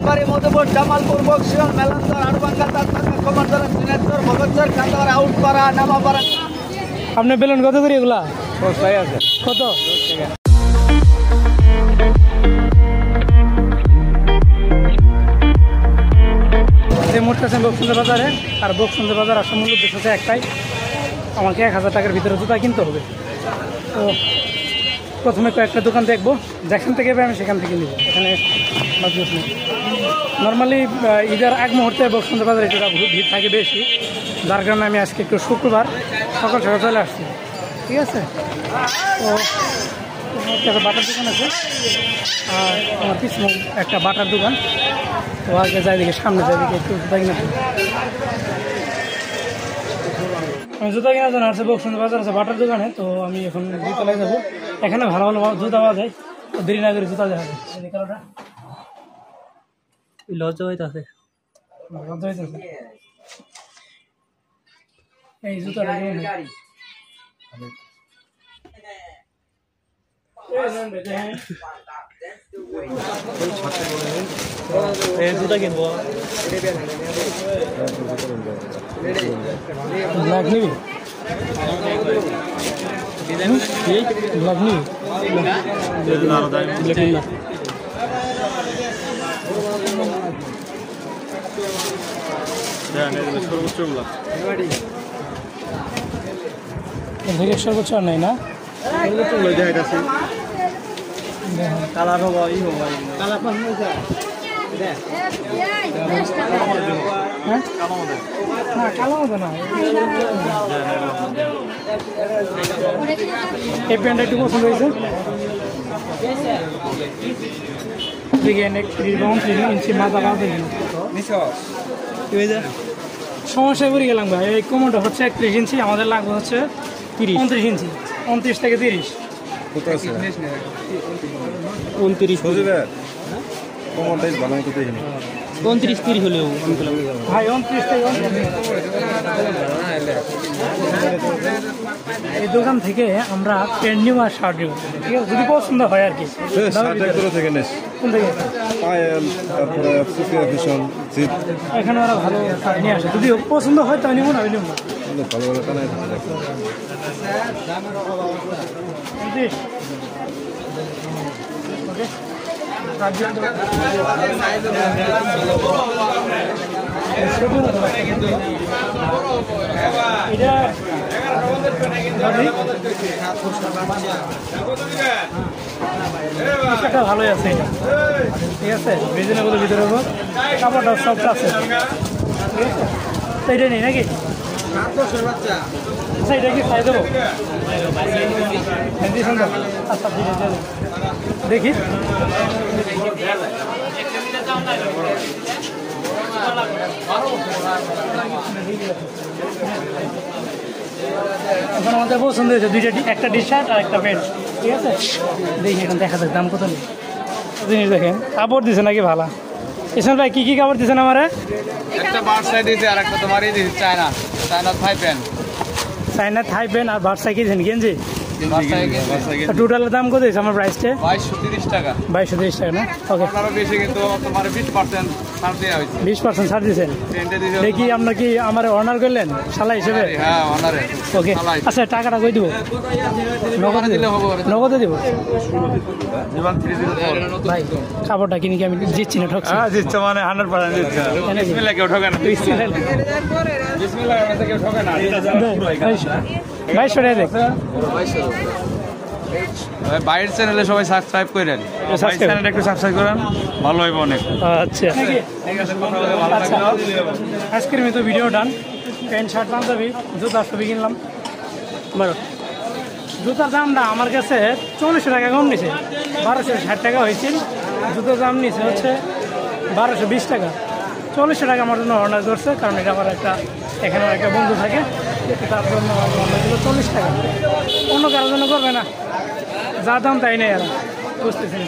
মধুপুর, জামালপুর, বক্সিয়াল, মেলান্দর, আড়বাঙ্গা, তারপাঙ্গা, কমারদরা, দিনাজপুর, ভগতচর, কান্দাপাড়া, আউটপাড়া, নামাপাড়া। আপনার বেলুন কত করে এগুলা? সস্তায় আছে। কত? এই মুহূর্তে আছেন বকসুন্দর বাজারে। আর বকসুন্দর বাজার আসার মূল উদ্দেশ্য হচ্ছে একটাই, আমাকে 1000 টাকার ভিতরে জুতা কিনতে হবে। তো প্রথমে কয়েকটা দোকান দেখবো, যেখান থেকে আমি সেখান থেকে নিব। এখানে নর্মালি ঈদের এক মুহূর্তে বকসুন্দর বাজারে একটু ভিড় থাকে বেশি, যার কারণে আমি আজকে একটু শুক্রবার সকাল সকাল চলে আসছি। ঠিক আছে, তো একটা বাটার দোকান আছে আর আমার পিছনে একটা বাটার দোকান। তো আগে যাই দিকে, সামনে যাই দিকে একটু জুতা কিনা। আমি জুতা কেনার জন্য আসছে বকসুন্দর বাজার আছে বাটার দোকানে। তো আমি এখন দুতলায় যাবো, এখানে ভালো ভালো জুতা পাওয়া যায়। দেরি না করে জুতা দেখা যায়। লজ্জা হইতেছে, লজ্জা হইতেছে। এই জুতাটা জুতা কিনবো, ব্ল্যাক নিবি? ব্ল্যাক নিবি? সর্বোচ্চ আর নাই না, কালার হবো কালার কালো মতো না। এই প্যান্টটা একটু পছন্দ হয়েছে। সমস্যায় পড়ে গেলাম ভাই। এই কোমরটা হচ্ছে 31 ইঞ্চি, আমাদের লাগবে হচ্ছে 29 ইঞ্চি, 29 থেকে 30। 29-30 হলেও ভাই 29 থেকে 29। এই দোকান থেকে আমরা প্যান্ট নিব আর শার্ট নিব, ঠিক আছে, যদি পছন্দ হয় আর কি। এখানে ওরা ভালো নিয়ে আসে, যদি পছন্দ হয় তাই নিব না, নিব না। এটা ভালোই আছে, ঠিক আছে, রিজনেবল ভিতরে হবো, কাপড়টা সব আছে, ঠিক আছে। তো এটা নেই নাকি? আচ্ছা, এটা কি খাই দেবো? আচ্ছা, দেখি। এখন আমাদের পছন্দ হয়েছে দুইটা, একটা টি শার্ট আর একটা প্যান্ট, ঠিক আছে। দেখি এখন দেখা যাক দাম কত নেই। জিনিস দেখেন, কাপড় দিছে নাকি ভালো। ইসমাইল ভাই কি কি কাপড় দিচ্ছেন আমারে? একটা বার্সাই দিয়েছে আর একটা তোমারই দিয়েছে, চায়না থাই প্যান্ট। চায়না থাই প্যান্ট আর বার্সাই কি দিয়েছেন গেঞ্জি? টোটালের দাম কত হয়েছে আমার প্রাইসটা? 2230 টাকা। 2230 টাকা না? ওকে, বেশি কিন্তু তোমার 20% ছাড় দেওয়া হয়েছে। 20% ছাড় দিয়েছেন? দেখি আপনার কি আমার অনার করলেন শালা হিসেবে? হ্যাঁ, অনারে। ওকে, আচ্ছা, টাকাটা কই দিব? নগদে দিব ভাই। খাবারটা কিনে কি আমি দিচ্ছি না, ঠকছি? দিচ্ছে মানে 100% দিচ্ছে। বিসমিল্লাহ, কেউ ঠকে না। বিসমিল্লাহ কেউ ঠকে না। 2200 টাকা দেখ। বাইরের চ্যানেলে সবাই সাবস্ক্রাইব করেন, চ্যানেলটা একটু সাবস্ক্রাইব করেন, ভালো হইব অনেক। আচ্ছা, আজকের মতো ভিডিও ডান। প্যান্ট শার্ট পাঞ্জাবি জুতা সবই কিনলাম। বারো জুতার দামটা আমার কাছে 400 টাকা কম নিছে, 1260 টাকা হয়েছিল। জুতার দাম নিছে হচ্ছে 1220 টাকা। 40 টাকা আমার জন্য অর্ডার করছে, কারণ এটা আমার এখানে একটা বন্ধু থাকে, তার জন্য অর্ডার ছিল 40 টাকা। অন্য কারোর জন্য করবে না, যা দাম তাই নেই, আর বুঝতেছি না।